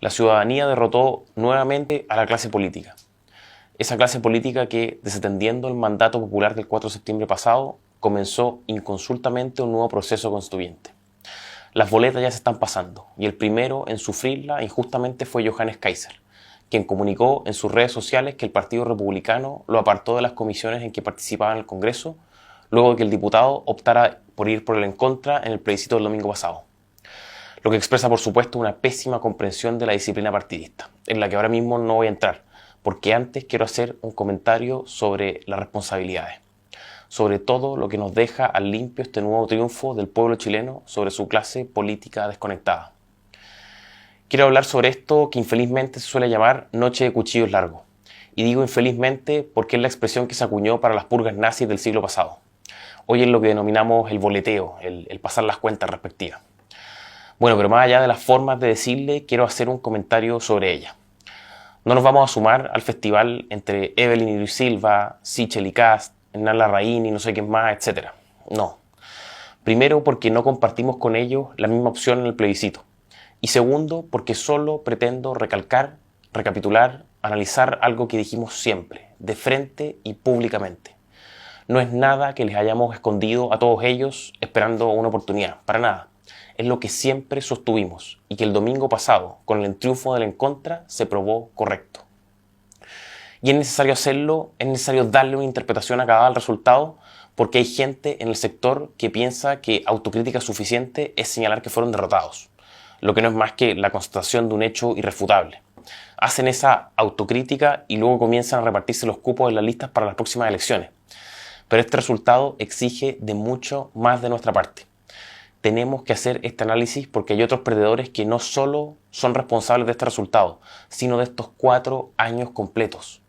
La ciudadanía derrotó nuevamente a la clase política. Esa clase política que, desatendiendo el mandato popular del 4 de septiembre pasado, comenzó inconsultamente un nuevo proceso constituyente. Las boletas ya se están pasando, y el primero en sufrirla injustamente fue Johannes Kaiser, quien comunicó en sus redes sociales que el Partido Republicano lo apartó de las comisiones en que participaba en el Congreso, luego de que el diputado optara por ir por el en contra en el plebiscito del domingo pasado. Lo que expresa, por supuesto, una pésima comprensión de la disciplina partidista, en la que ahora mismo no voy a entrar, porque antes quiero hacer un comentario sobre las responsabilidades, sobre todo lo que nos deja al limpio este nuevo triunfo del pueblo chileno sobre su clase política desconectada. Quiero hablar sobre esto que infelizmente se suele llamar noche de cuchillos largos, y digo infelizmente porque es la expresión que se acuñó para las purgas nazis del siglo pasado. Hoy es lo que denominamos el boleteo, el pasar las cuentas respectivas. Bueno, pero más allá de las formas de decirle, quiero hacer un comentario sobre ella. No nos vamos a sumar al festival entre Evelyn y Luis Silva, Sichel y Kast, Hernán Larraín y no sé quién más, etc. No. Primero, porque no compartimos con ellos la misma opción en el plebiscito. Y segundo, porque solo pretendo recalcar, recapitular, analizar algo que dijimos siempre, de frente y públicamente. No es nada que les hayamos escondido a todos ellos esperando una oportunidad, para nada. Es lo que siempre sostuvimos y que el domingo pasado, con el triunfo del en contra, se probó correcto. Y es necesario hacerlo, es necesario darle una interpretación acabada al resultado, porque hay gente en el sector que piensa que autocrítica suficiente es señalar que fueron derrotados, lo que no es más que la constatación de un hecho irrefutable. Hacen esa autocrítica y luego comienzan a repartirse los cupos en las listas para las próximas elecciones. Pero este resultado exige de mucho más de nuestra parte. Tenemos que hacer este análisis porque hay otros perdedores que no solo son responsables de este resultado, sino de estos 4 años completos.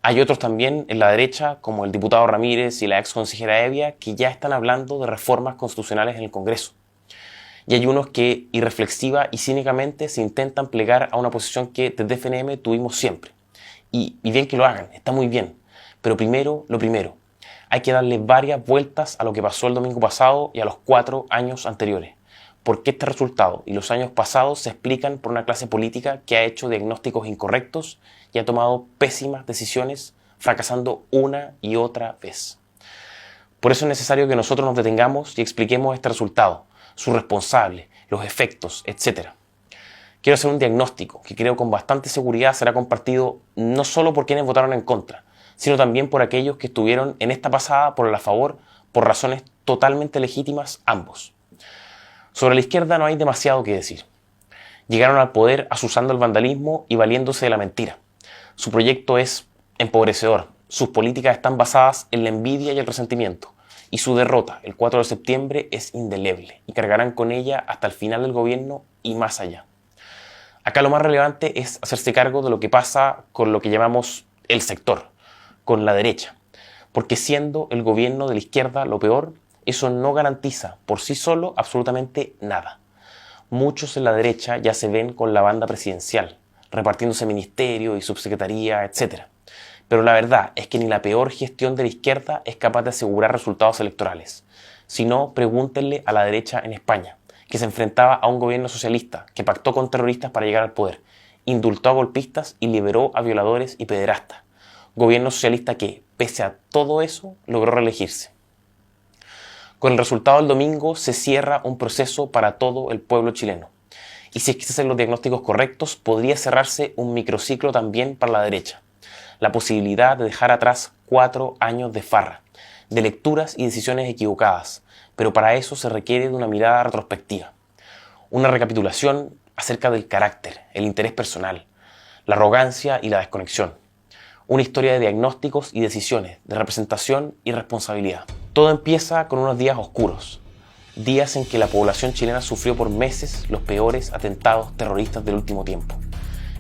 Hay otros también en la derecha, como el diputado Ramírez y la ex consejera Evia, que ya están hablando de reformas constitucionales en el Congreso. Y hay unos que irreflexiva y cínicamente se intentan plegar a una posición que desde FNM tuvimos siempre. Y bien que lo hagan, está muy bien. Pero primero, lo primero. Hay que darle varias vueltas a lo que pasó el domingo pasado y a los 4 años anteriores. Porque este resultado y los años pasados se explican por una clase política que ha hecho diagnósticos incorrectos y ha tomado pésimas decisiones, fracasando una y otra vez. Por eso es necesario que nosotros nos detengamos y expliquemos este resultado, su responsable, los efectos, etc. Quiero hacer un diagnóstico que creo con bastante seguridad será compartido no solo por quienes votaron en contra, sino también por aquellos que estuvieron en esta pasada por el a favor, por razones totalmente legítimas ambos. Sobre la izquierda no hay demasiado que decir. Llegaron al poder asusando el vandalismo y valiéndose de la mentira. Su proyecto es empobrecedor, sus políticas están basadas en la envidia y el resentimiento, y su derrota el 4 de septiembre es indeleble, y cargarán con ella hasta el final del gobierno y más allá. Acá lo más relevante es hacerse cargo de lo que pasa con lo que llamamos el sector, con la derecha, porque siendo el gobierno de la izquierda lo peor, eso no garantiza por sí solo absolutamente nada. Muchos en la derecha ya se ven con la banda presidencial, repartiéndose ministerio y subsecretaría, etc. Pero la verdad es que ni la peor gestión de la izquierda es capaz de asegurar resultados electorales. Si no, pregúntenle a la derecha en España, que se enfrentaba a un gobierno socialista que pactó con terroristas para llegar al poder, indultó a golpistas y liberó a violadores y pederastas. Gobierno socialista que, pese a todo eso, logró reelegirse. Con el resultado del domingo se cierra un proceso para todo el pueblo chileno. Y si es que se hacen los diagnósticos correctos, podría cerrarse un microciclo también para la derecha. La posibilidad de dejar atrás 4 años de farra, de lecturas y decisiones equivocadas, pero para eso se requiere de una mirada retrospectiva. Una recapitulación acerca del carácter, el interés personal, la arrogancia y la desconexión. Una historia de diagnósticos y decisiones, de representación y responsabilidad. Todo empieza con unos días oscuros, días en que la población chilena sufrió por meses los peores atentados terroristas del último tiempo.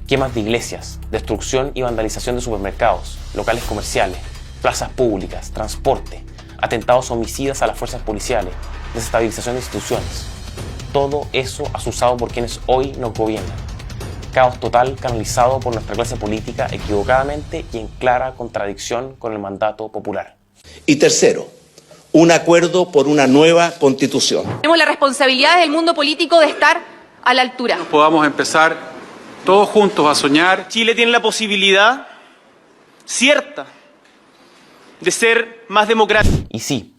Quemas de iglesias, destrucción y vandalización de supermercados, locales comerciales, plazas públicas, transporte, atentados homicidas a las fuerzas policiales, desestabilización de instituciones. Todo eso asusado por quienes hoy nos gobiernan. Caos total canalizado por nuestra clase política equivocadamente y en clara contradicción con el mandato popular. Y tercero, un acuerdo por una nueva constitución. Tenemos la responsabilidad del mundo político de estar a la altura. Podamos empezar todos juntos a soñar. Chile tiene la posibilidad cierta de ser más democrático. Y sí,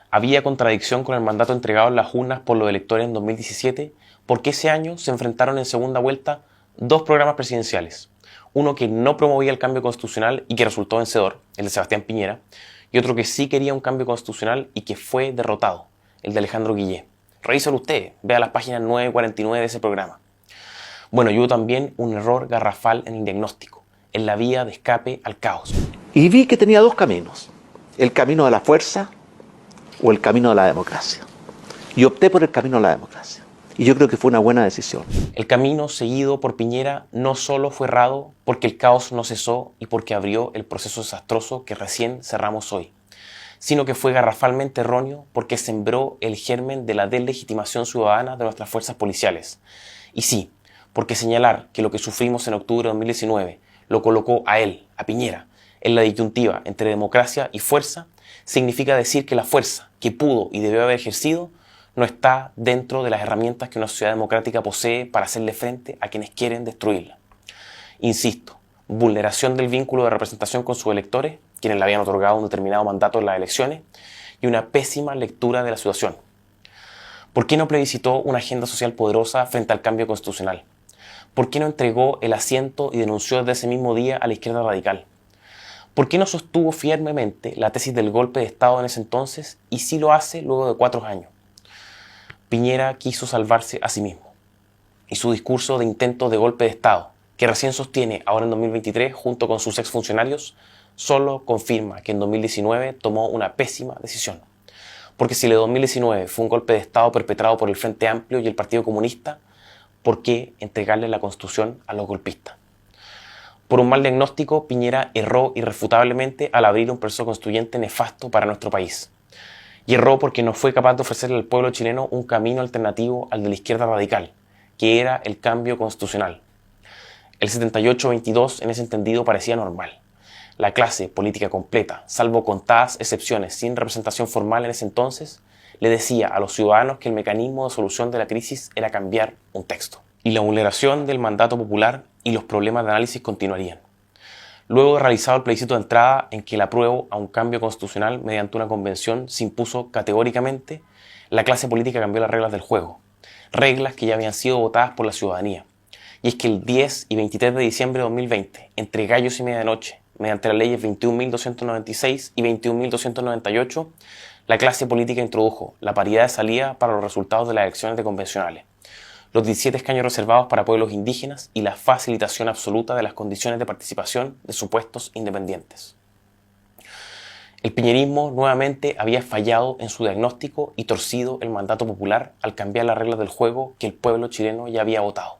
había contradicción con el mandato entregado en las urnas por los electores en 2017, porque ese año se enfrentaron en segunda vuelta dos programas presidenciales. Uno que no promovía el cambio constitucional y que resultó vencedor, el de Sebastián Piñera, y otro que sí quería un cambio constitucional y que fue derrotado, el de Alejandro Guillé. Revísalo usted, vea las páginas 9 y 49 de ese programa. Bueno, y hubo también un error garrafal en el diagnóstico, en la vía de escape al caos. Y vi que tenía dos caminos, el camino de la fuerza o el camino de la democracia. Y opté por el camino de la democracia. Y yo creo que fue una buena decisión. El camino seguido por Piñera no solo fue errado porque el caos no cesó y porque abrió el proceso desastroso que recién cerramos hoy, sino que fue garrafalmente erróneo porque sembró el germen de la deslegitimación ciudadana de nuestras fuerzas policiales. Y sí, porque señalar que lo que sufrimos en octubre de 2019 lo colocó a él, a Piñera, en la disyuntiva entre democracia y fuerza, significa decir que la fuerza que pudo y debió haber ejercido no está dentro de las herramientas que una sociedad democrática posee para hacerle frente a quienes quieren destruirla. Insisto, vulneración del vínculo de representación con sus electores, quienes le habían otorgado un determinado mandato en las elecciones, y una pésima lectura de la situación. ¿Por qué no plebiscitó una agenda social poderosa frente al cambio constitucional? ¿Por qué no entregó el asiento y denunció desde ese mismo día a la izquierda radical? ¿Por qué no sostuvo firmemente la tesis del golpe de Estado en ese entonces y sí lo hace luego de 4 años? Piñera quiso salvarse a sí mismo. Y su discurso de intento de golpe de Estado, que recién sostiene ahora en 2023 junto con sus exfuncionarios, solo confirma que en 2019 tomó una pésima decisión. Porque si el de 2019 fue un golpe de Estado perpetrado por el Frente Amplio y el Partido Comunista, ¿por qué entregarle la Constitución a los golpistas? Por un mal diagnóstico, Piñera erró irrefutablemente al abrir un proceso constituyente nefasto para nuestro país. Y erró porque no fue capaz de ofrecerle al pueblo chileno un camino alternativo al de la izquierda radical, que era el cambio constitucional. El 78-22 en ese entendido parecía normal. La clase política completa, salvo contadas excepciones sin representación formal en ese entonces, le decía a los ciudadanos que el mecanismo de solución de la crisis era cambiar un texto. Y la vulneración del mandato popular y los problemas de análisis continuarían. Luego de realizado el plebiscito de entrada en que el apruebo a un cambio constitucional mediante una convención se impuso categóricamente, la clase política cambió las reglas del juego, reglas que ya habían sido votadas por la ciudadanía. Y es que el 10 y 23 de diciembre de 2020, entre gallos y medianoche, mediante las leyes 21.296 y 21.298, la clase política introdujo la paridad de salida para los resultados de las elecciones de convencionales, los 17 escaños reservados para pueblos indígenas y la facilitación absoluta de las condiciones de participación de supuestos independientes. El piñerismo nuevamente había fallado en su diagnóstico y torcido el mandato popular al cambiar las reglas del juego que el pueblo chileno ya había votado.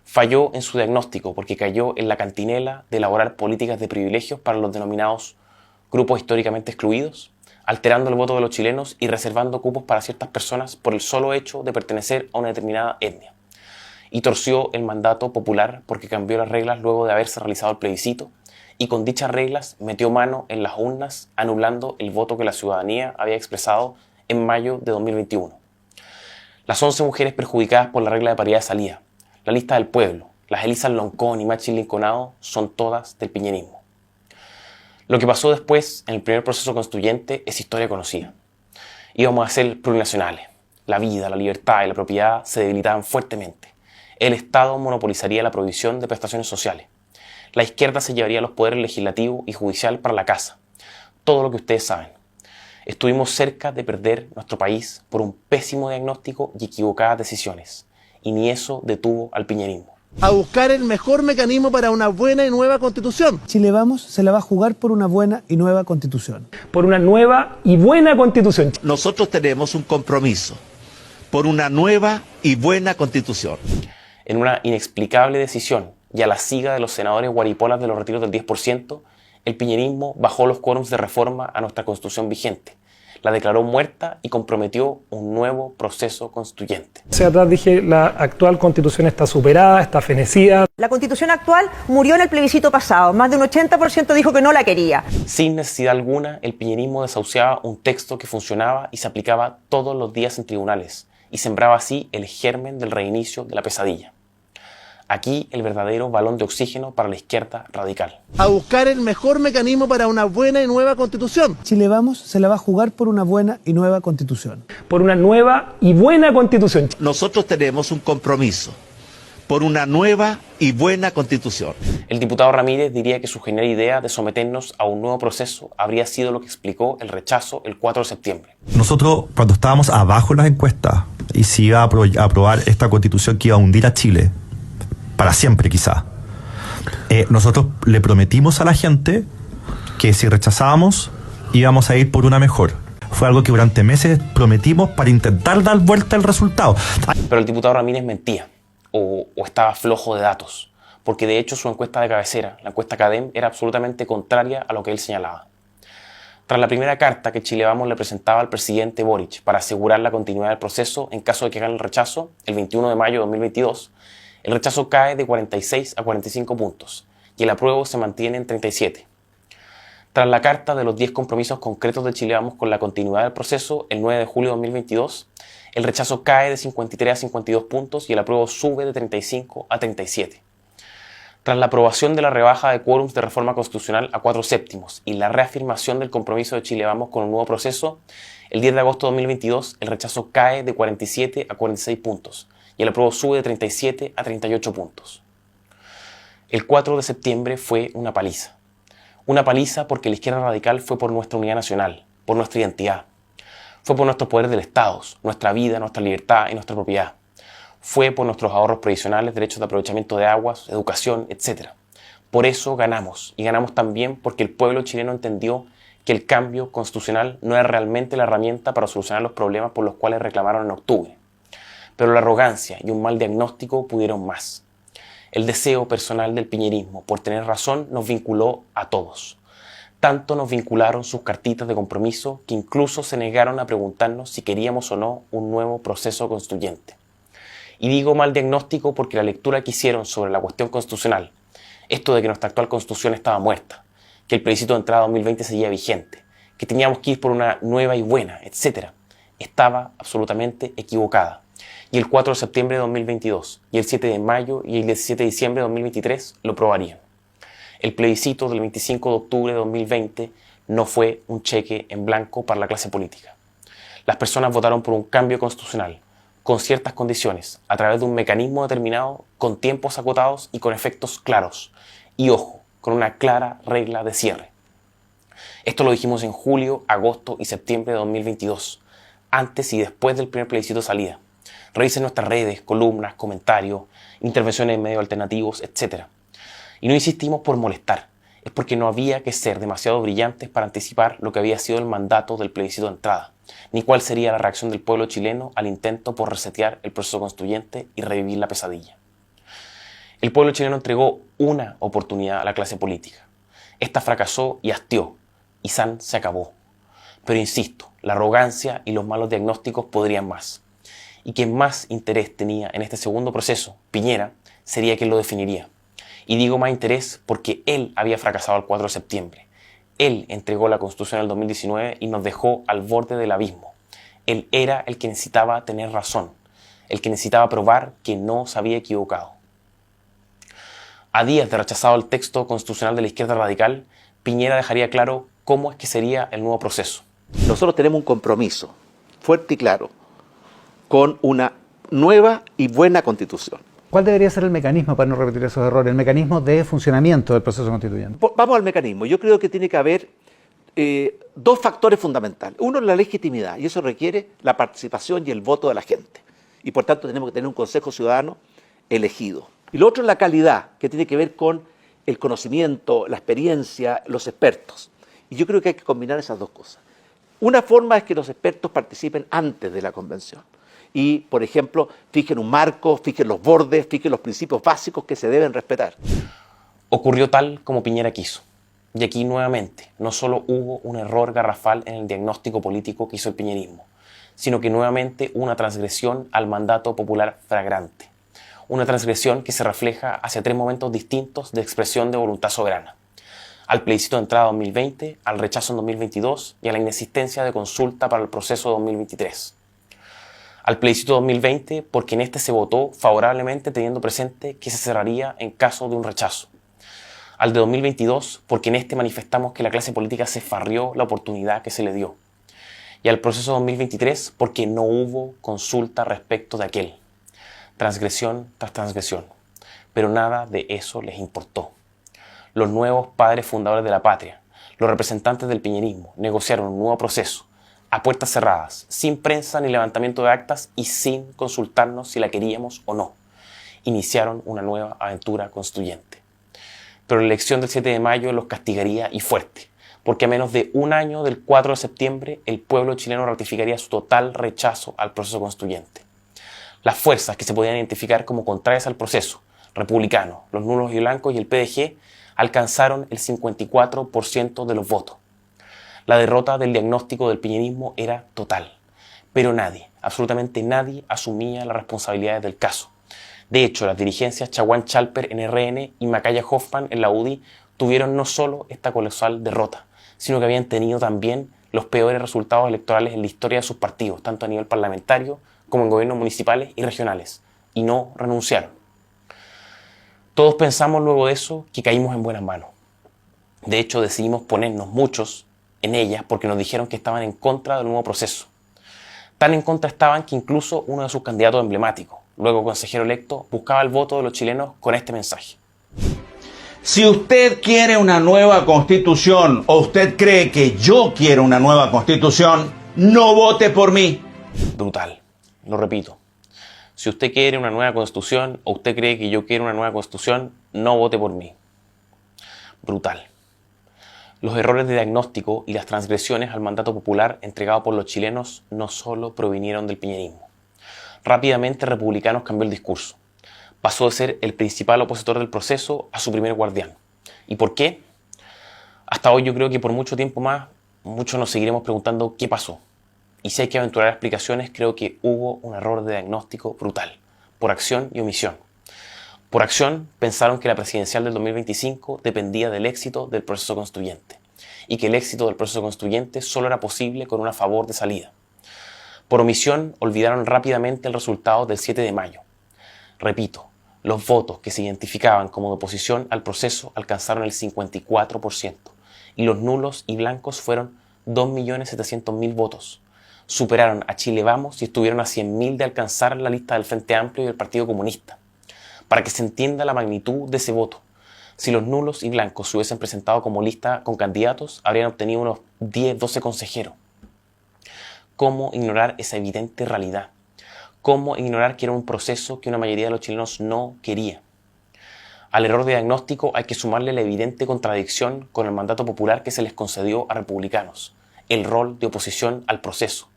Falló en su diagnóstico porque cayó en la cantinela de elaborar políticas de privilegios para los denominados grupos históricamente excluidos, alterando el voto de los chilenos y reservando cupos para ciertas personas por el solo hecho de pertenecer a una determinada etnia. Y torció el mandato popular porque cambió las reglas luego de haberse realizado el plebiscito y con dichas reglas metió mano en las urnas anulando el voto que la ciudadanía había expresado en mayo de 2021. Las 11 mujeres perjudicadas por la regla de paridad de salida, la lista del pueblo, las Elizas Loncón y Machis Linconado son todas del piñerismo. Lo que pasó después en el primer proceso constituyente es historia conocida. Íbamos a ser plurinacionales. La vida, la libertad y la propiedad se debilitaban fuertemente. El Estado monopolizaría la provisión de prestaciones sociales. La izquierda se llevaría los poderes legislativo y judicial para la casa. Todo lo que ustedes saben. Estuvimos cerca de perder nuestro país por un pésimo diagnóstico y equivocadas decisiones. Y ni eso detuvo al piñerismo. A buscar el mejor mecanismo para una buena y nueva constitución. Chile Vamos se la va a jugar por una buena y nueva constitución. Por una nueva y buena constitución. Nosotros tenemos un compromiso por una nueva y buena constitución. En una inexplicable decisión y a la siga de los senadores guaripolas de los retiros del 10%, el piñerismo bajó los quórums de reforma a nuestra constitución vigente, la declaró muerta y comprometió un nuevo proceso constituyente. Hacia atrás dije, la actual constitución está superada, está fenecida. La constitución actual murió en el plebiscito pasado. Más de un 80% dijo que no la quería. Sin necesidad alguna, el piñerismo desahuciaba un texto que funcionaba y se aplicaba todos los días en tribunales, y sembraba así el germen del reinicio de la pesadilla. Aquí el verdadero balón de oxígeno para la izquierda radical. A buscar el mejor mecanismo para una buena y nueva constitución. Chile Vamos se la va a jugar por una buena y nueva constitución. Por una nueva y buena constitución. Nosotros tenemos un compromiso por una nueva y buena constitución. El diputado Ramírez diría que su genial idea de someternos a un nuevo proceso habría sido lo que explicó el rechazo el 4 de septiembre. Nosotros, cuando estábamos abajo en las encuestas y se iba a aprobar esta constitución que iba a hundir a Chile, para siempre quizá, nosotros le prometimos a la gente que si rechazábamos íbamos a ir por una mejor. Fue algo que durante meses prometimos para intentar dar vuelta al resultado. Pero el diputado Ramírez mentía o estaba flojo de datos, porque de hecho su encuesta de cabecera, la encuesta CADEM, era absolutamente contraria a lo que él señalaba. Tras la primera carta que Chile Vamos le presentaba al presidente Boric para asegurar la continuidad del proceso en caso de que gane el rechazo, el 21 de mayo de 2022, el rechazo cae de 46 a 45 puntos y el apruebo se mantiene en 37. Tras la carta de los 10 compromisos concretos de Chile Vamos con la continuidad del proceso, el 9 de julio de 2022, el rechazo cae de 53 a 52 puntos y el apruebo sube de 35 a 37. Tras la aprobación de la rebaja de quórums de reforma constitucional a 4/7 y la reafirmación del compromiso de Chile Vamos con un nuevo proceso, el 10 de agosto de 2022 el rechazo cae de 47 a 46 puntos y el apruebo sube de 37 a 38 puntos. El 4 de septiembre fue una paliza. Una paliza porque la izquierda radical fue por nuestra unidad nacional, por nuestra identidad. Fue por nuestros poderes del Estado, nuestra vida, nuestra libertad y nuestra propiedad. Fue por nuestros ahorros previsionales, derechos de aprovechamiento de aguas, educación, etc. Por eso ganamos, y ganamos también porque el pueblo chileno entendió que el cambio constitucional no era realmente la herramienta para solucionar los problemas por los cuales reclamaron en octubre. Pero la arrogancia y un mal diagnóstico pudieron más. El deseo personal del piñerismo por tener razón nos vinculó a todos. Tanto nos vincularon sus cartitas de compromiso que incluso se negaron a preguntarnos si queríamos o no un nuevo proceso constituyente. Y digo mal diagnóstico porque la lectura que hicieron sobre la cuestión constitucional, esto de que nuestra actual constitución estaba muerta, que el plebiscito de entrada 2020 seguía vigente, que teníamos que ir por una nueva y buena, etc., estaba absolutamente equivocada. Y el 4 de septiembre de 2022, y el 7 de mayo y el 17 de diciembre de 2023 lo probarían. El plebiscito del 25 de octubre de 2020 no fue un cheque en blanco para la clase política. Las personas votaron por un cambio constitucional, con ciertas condiciones, a través de un mecanismo determinado, con tiempos acotados y con efectos claros. Y ojo, con una clara regla de cierre. Esto lo dijimos en julio, agosto y septiembre de 2022, antes y después del primer plebiscito de salida. Revisen nuestras redes, columnas, comentarios, intervenciones en medios alternativos, etc. Y no insistimos por molestar, es porque no había que ser demasiado brillantes para anticipar lo que había sido el mandato del plebiscito de entrada, ni cuál sería la reacción del pueblo chileno al intento por resetear el proceso constituyente y revivir la pesadilla. El pueblo chileno entregó una oportunidad a la clase política. Esta fracasó y hastió, y San se acabó. Pero insisto, la arrogancia y los malos diagnósticos podrían más. Y quien más interés tenía en este segundo proceso, Piñera, sería quien lo definiría. Y digo más interés porque él había fracasado el 4 de septiembre. Él entregó la Constitución en el 2019 y nos dejó al borde del abismo. Él era el que necesitaba tener razón, el que necesitaba probar que no se había equivocado. A días de rechazado el texto constitucional de la izquierda radical, Piñera dejaría claro cómo es que sería el nuevo proceso. Nosotros tenemos un compromiso fuerte y claro con una nueva y buena constitución. ¿Cuál debería ser el mecanismo para no repetir esos errores? El mecanismo de funcionamiento del proceso constituyente. Vamos al mecanismo. Yo creo que tiene que haber dos factores fundamentales. Uno es la legitimidad, y eso requiere la participación y el voto de la gente. Y por tanto tenemos que tener un Consejo Ciudadano elegido. Y lo otro es la calidad, que tiene que ver con el conocimiento, la experiencia, los expertos. Y yo creo que hay que combinar esas dos cosas. Una forma es que los expertos participen antes de la convención. Y, por ejemplo, fijen un marco, fijen los bordes, fijen los principios básicos que se deben respetar. Ocurrió tal como Piñera quiso. Y aquí nuevamente, no solo hubo un error garrafal en el diagnóstico político que hizo el piñerismo, sino que nuevamente una transgresión al mandato popular flagrante. Una transgresión que se refleja hacia tres momentos distintos de expresión de voluntad soberana. Al plebiscito de entrada 2020, al rechazo en 2022 y a la inexistencia de consulta para el proceso de 2023. Al plebiscito 2020 porque en este se votó favorablemente teniendo presente que se cerraría en caso de un rechazo. Al de 2022 porque en este manifestamos que la clase política se farrió la oportunidad que se le dio. Y al proceso 2023 porque no hubo consulta respecto de aquel. Transgresión tras transgresión. Pero nada de eso les importó. Los nuevos padres fundadores de la patria, los representantes del piñerismo, negociaron un nuevo proceso, a puertas cerradas, sin prensa ni levantamiento de actas y sin consultarnos si la queríamos o no. Iniciaron una nueva aventura constituyente. Pero la elección del 7 de mayo los castigaría y fuerte, porque a menos de un año del 4 de septiembre el pueblo chileno ratificaría su total rechazo al proceso constituyente. Las fuerzas que se podían identificar como contrarias al proceso, republicanos, los nulos y blancos y el PDG, alcanzaron el 54% de los votos. La derrota del diagnóstico del piñerismo era total, pero nadie, absolutamente nadie, asumía las responsabilidades del caso. De hecho, las dirigencias Chaguán Chalper en RN y Macaya Hoffman en la UDI tuvieron no solo esta colosal derrota, sino que habían tenido también los peores resultados electorales en la historia de sus partidos, tanto a nivel parlamentario como en gobiernos municipales y regionales, y no renunciaron. Todos pensamos luego de eso que caímos en buenas manos. De hecho, decidimos ponernos muchos en ellas porque nos dijeron que estaban en contra del nuevo proceso. Tan en contra estaban que incluso uno de sus candidatos emblemáticos, luego consejero electo, buscaba el voto de los chilenos con este mensaje. Si usted quiere una nueva constitución o usted cree que yo quiero una nueva constitución, no vote por mí. Brutal. Lo repito. Si usted quiere una nueva constitución o usted cree que yo quiero una nueva constitución, no vote por mí. Brutal. Los errores de diagnóstico y las transgresiones al mandato popular entregado por los chilenos no solo provinieron del piñerismo. Rápidamente Republicanos cambió el discurso. Pasó de ser el principal opositor del proceso a su primer guardián. ¿Y por qué? Hasta hoy yo creo que por mucho tiempo más, muchos nos seguiremos preguntando qué pasó. Y si hay que aventurar explicaciones, creo que hubo un error de diagnóstico brutal, por acción y omisión. Por acción, pensaron que la presidencial del 2025 dependía del éxito del proceso constituyente, y que el éxito del proceso constituyente solo era posible con una favor de salida. Por omisión, olvidaron rápidamente el resultado del 7 de mayo. Repito, los votos que se identificaban como de oposición al proceso alcanzaron el 54%, y los nulos y blancos fueron 2.700.000 votos. Superaron a Chile Vamos y estuvieron a 100.000 de alcanzar la lista del Frente Amplio y del Partido Comunista. Para que se entienda la magnitud de ese voto, si los nulos y blancos se hubiesen presentado como lista con candidatos, habrían obtenido unos 10-12 consejeros. ¿Cómo ignorar esa evidente realidad? ¿Cómo ignorar que era un proceso que una mayoría de los chilenos no quería? Al error de diagnóstico hay que sumarle la evidente contradicción con el mandato popular que se les concedió a republicanos, el rol de oposición al proceso.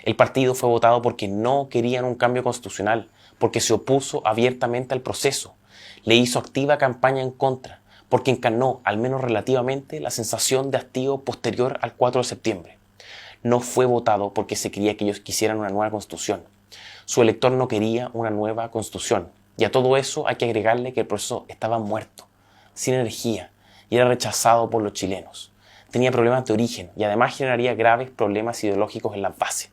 El partido fue votado porque no querían un cambio constitucional, porque se opuso abiertamente al proceso, le hizo activa campaña en contra, porque encarnó, al menos relativamente, la sensación de hastío posterior al 4 de septiembre. No fue votado porque se creía que ellos quisieran una nueva constitución. Su elector no quería una nueva constitución. Y a todo eso hay que agregarle que el proceso estaba muerto, sin energía, y era rechazado por los chilenos. Tenía problemas de origen y además generaría graves problemas ideológicos en las bases.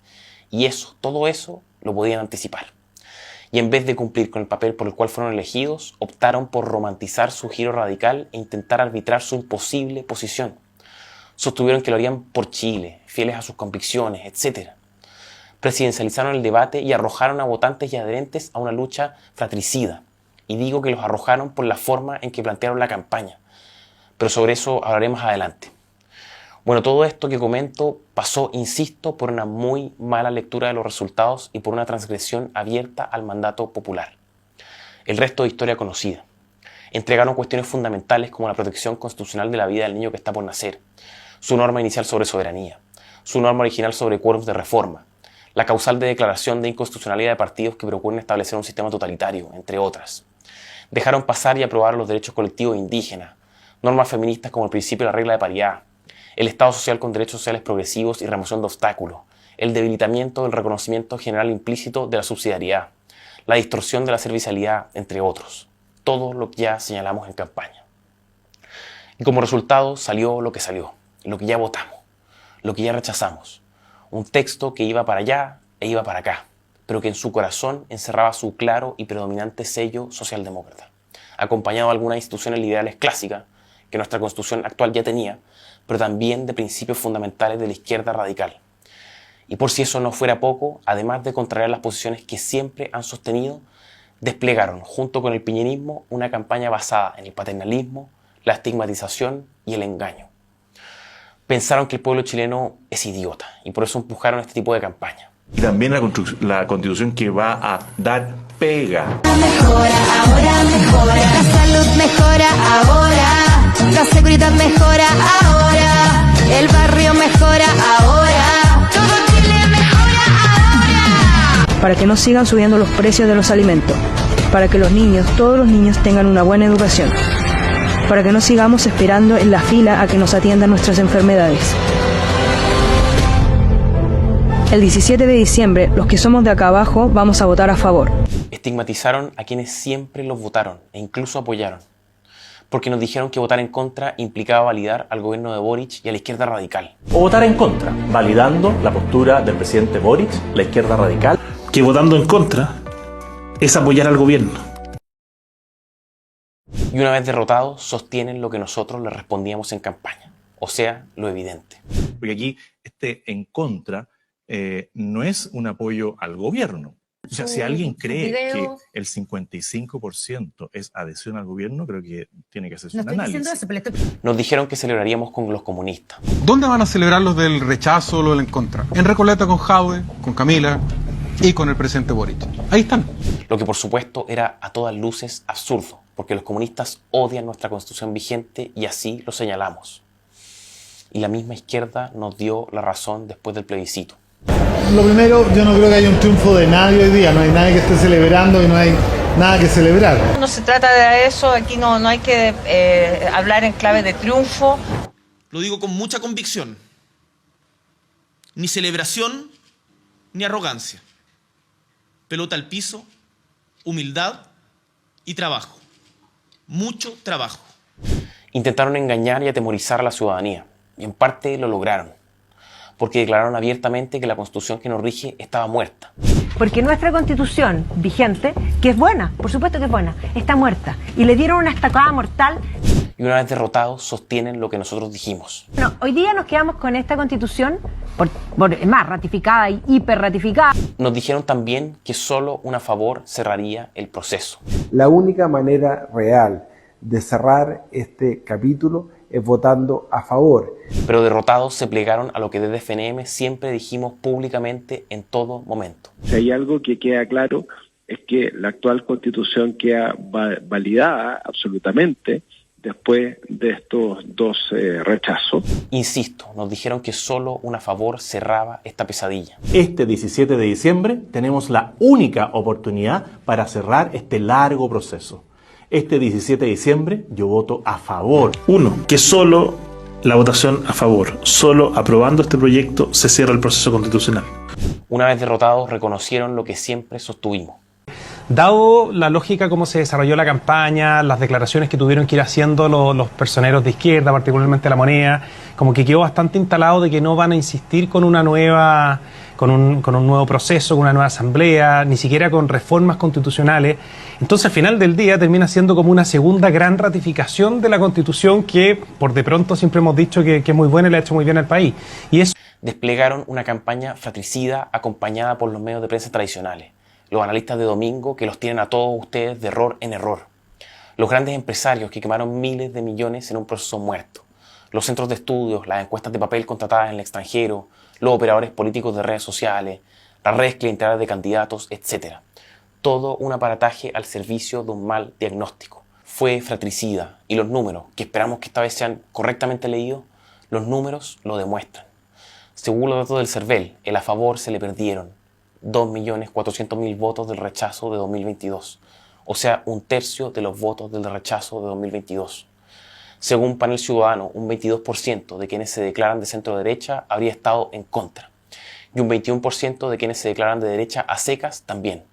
Y eso, todo eso, lo podían anticipar. Y en vez de cumplir con el papel por el cual fueron elegidos, optaron por romantizar su giro radical e intentar arbitrar su imposible posición. Sostuvieron que lo harían por Chile, fieles a sus convicciones, etc. Presidencializaron el debate y arrojaron a votantes y adherentes a una lucha fratricida. Y digo que los arrojaron por la forma en que plantearon la campaña. Pero sobre eso hablaremos adelante. Bueno, todo esto que comento pasó, insisto, por una muy mala lectura de los resultados y por una transgresión abierta al mandato popular. El resto de historia conocida. Entregaron cuestiones fundamentales como la protección constitucional de la vida del niño que está por nacer, su norma inicial sobre soberanía, su norma original sobre quórums de reforma, la causal de declaración de inconstitucionalidad de partidos que procuran establecer un sistema totalitario, entre otras. Dejaron pasar y aprobar los derechos colectivos indígenas, normas feministas como el principio de la regla de paridad, el Estado social con derechos sociales progresivos y remoción de obstáculos, el debilitamiento del reconocimiento general implícito de la subsidiariedad, la distorsión de la servicialidad, entre otros. Todo lo que ya señalamos en campaña. Y como resultado salió lo que salió, lo que ya votamos, lo que ya rechazamos. Un texto que iba para allá e iba para acá, pero que en su corazón encerraba su claro y predominante sello socialdemócrata, acompañado de algunas instituciones liberales clásicas que nuestra Constitución actual ya tenía, pero también de principios fundamentales de la izquierda radical. Y por si eso no fuera poco, además de contrariar las posiciones que siempre han sostenido, desplegaron, junto con el piñerismo, una campaña basada en el paternalismo, la estigmatización y el engaño. Pensaron que el pueblo chileno es idiota y por eso empujaron este tipo de campaña. Y también la Constitución que va a dar pega. Mejora, ahora mejora. La salud mejora ahora. La seguridad mejora ahora. El barrio mejora ahora. Todo Chile mejora ahora. Para que no sigan subiendo los precios de los alimentos. Para que los niños, todos los niños, tengan una buena educación. Para que no sigamos esperando en la fila a que nos atiendan nuestras enfermedades. El 17 de diciembre, los que somos de acá abajo vamos a votar a favor. Estigmatizaron a quienes siempre los votaron e incluso apoyaron, porque nos dijeron que votar en contra implicaba validar al gobierno de Boric y a la izquierda radical. O votar en contra, validando la postura del presidente Boric, la izquierda radical. Que votando en contra es apoyar al gobierno. Y una vez derrotados, sostienen lo que nosotros les respondíamos en campaña, o sea, lo evidente. Porque aquí en contra no es un apoyo al gobierno. O sea, si alguien cree que el 55% es adhesión al gobierno, creo que tiene que hacerse un análisis. Nos dijeron que celebraríamos con los comunistas. ¿Dónde van a celebrar los del rechazo o los del en contra? En Recoleta con Jadwe, con Camila y con el presidente Boric. Ahí están. Lo que por supuesto era a todas luces absurdo, porque los comunistas odian nuestra Constitución vigente y así lo señalamos. Y la misma izquierda nos dio la razón después del plebiscito. Lo primero, yo no creo que haya un triunfo de nadie hoy día, no hay nadie que esté celebrando y no hay nada que celebrar. No se trata de eso, aquí no hay que hablar en clave de triunfo. Lo digo con mucha convicción. Ni celebración, ni arrogancia. Pelota al piso, humildad y trabajo. Mucho trabajo. Intentaron engañar y atemorizar a la ciudadanía, y en parte lo lograron, porque declararon abiertamente que la Constitución que nos rige estaba muerta. Porque nuestra Constitución vigente, que es buena, por supuesto que es buena, está muerta. Y le dieron una estacada mortal. Y una vez derrotados, sostienen lo que nosotros dijimos. No, hoy día nos quedamos con esta Constitución, es más, ratificada y hiper ratificada. Nos dijeron también que solo una favor cerraría el proceso. La única manera real de cerrar este capítulo es votando a favor. Pero derrotados se plegaron a lo que desde FNM siempre dijimos públicamente en todo momento. Si hay algo que queda claro es que la actual Constitución queda validada absolutamente después de estos dos rechazos. Insisto, nos dijeron que solo una favor cerraba esta pesadilla. Este 17 de diciembre tenemos la única oportunidad para cerrar este largo proceso. Este 17 de diciembre yo voto a favor. Uno, que solo la votación a favor, solo aprobando este proyecto se cierra el proceso constitucional. Una vez derrotados, reconocieron lo que siempre sostuvimos. Dado la lógica cómo se desarrolló la campaña, las declaraciones que tuvieron que ir haciendo los personeros de izquierda, particularmente La Moneda, como que quedó bastante instalado de que no van a insistir con una nueva, con un nuevo proceso, con una nueva asamblea, ni siquiera con reformas constitucionales. Entonces al final del día termina siendo como una segunda gran ratificación de la Constitución que por de pronto siempre hemos dicho que es muy buena y le ha hecho muy bien al país. Y eso... Desplegaron una campaña fratricida acompañada por los medios de prensa tradicionales, los analistas de domingo que los tienen a todos ustedes de error en error, los grandes empresarios que quemaron miles de millones en un proceso muerto, los centros de estudios, las encuestas de papel contratadas en el extranjero, los operadores políticos de redes sociales, las redes clientelares de candidatos, etc. Todo un aparataje al servicio de un mal diagnóstico. Fue fratricida y los números, que esperamos que esta vez sean correctamente leídos, los números lo demuestran. Según los datos del CERVEL, el a favor se le perdieron 2.400.000 votos del rechazo de 2022, o sea, un tercio de los votos del rechazo de 2022. Según Panel Ciudadano, un 22% de quienes se declaran de centro derecha habría estado en contra, y un 21% de quienes se declaran de derecha a secas también.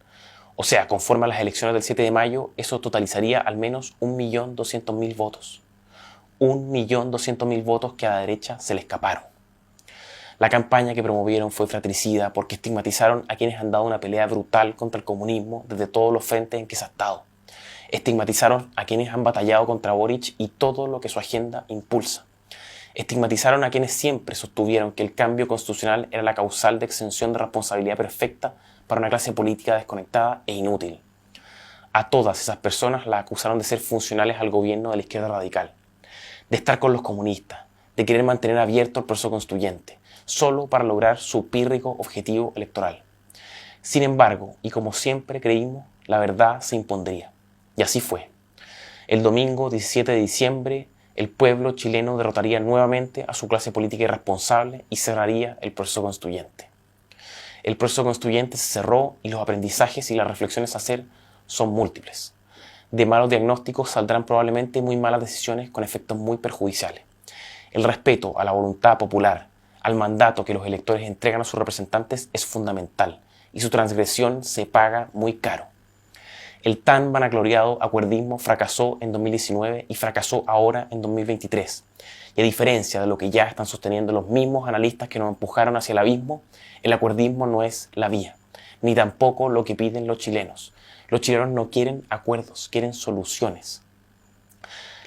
O sea, conforme a las elecciones del 7 de mayo, eso totalizaría al menos 1.200.000 votos. 1.200.000 votos que a la derecha se le escaparon. La campaña que promovieron fue fratricida porque estigmatizaron a quienes han dado una pelea brutal contra el comunismo desde todos los frentes en que se ha estado. Estigmatizaron a quienes han batallado contra Boric y todo lo que su agenda impulsa. Estigmatizaron a quienes siempre sostuvieron que el cambio constitucional era la causal de exención de responsabilidad perfecta para una clase política desconectada e inútil. A todas esas personas las acusaron de ser funcionales al gobierno de la izquierda radical, de estar con los comunistas, de querer mantener abierto el proceso constituyente, solo para lograr su pírrico objetivo electoral. Sin embargo, y como siempre creímos, la verdad se impondría. Y así fue. El domingo 17 de diciembre, el pueblo chileno derrotaría nuevamente a su clase política irresponsable y cerraría el proceso constituyente. El proceso constituyente se cerró y los aprendizajes y las reflexiones a hacer son múltiples. De malos diagnósticos saldrán probablemente muy malas decisiones con efectos muy perjudiciales. El respeto a la voluntad popular, al mandato que los electores entregan a sus representantes es fundamental y su transgresión se paga muy caro. El tan vanagloriado acuerdismo fracasó en 2019 y fracasó ahora en 2023. Y a diferencia de lo que ya están sosteniendo los mismos analistas que nos empujaron hacia el abismo, el acuerdismo no es la vía, ni tampoco lo que piden los chilenos. Los chilenos no quieren acuerdos, quieren soluciones.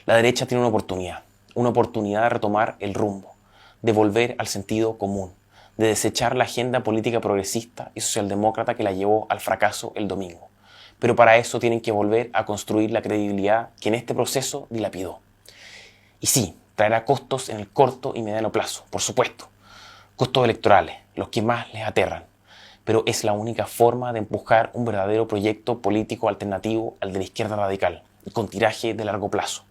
La derecha tiene una oportunidad de retomar el rumbo, de volver al sentido común, de desechar la agenda política progresista y socialdemócrata que la llevó al fracaso el domingo. Pero para eso tienen que volver a construir la credibilidad que en este proceso dilapidó. Y sí, traerá costos en el corto y mediano plazo, por supuesto. Costos electorales, los que más les aterran. Pero es la única forma de empujar un verdadero proyecto político alternativo al de la izquierda radical, y con tiraje de largo plazo.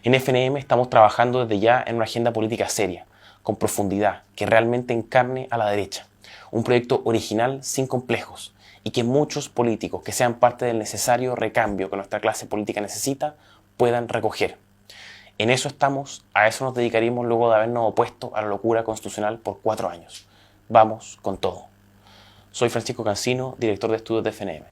En FNM estamos trabajando desde ya en una agenda política seria, con profundidad, que realmente encarne a la derecha. Un proyecto original sin complejos, y que muchos políticos que sean parte del necesario recambio que nuestra clase política necesita puedan recoger. En eso estamos, a eso nos dedicaremos luego de habernos opuesto a la locura constitucional por 4 años. Vamos con todo. Soy Francisco Cancino, director de estudios de FNM.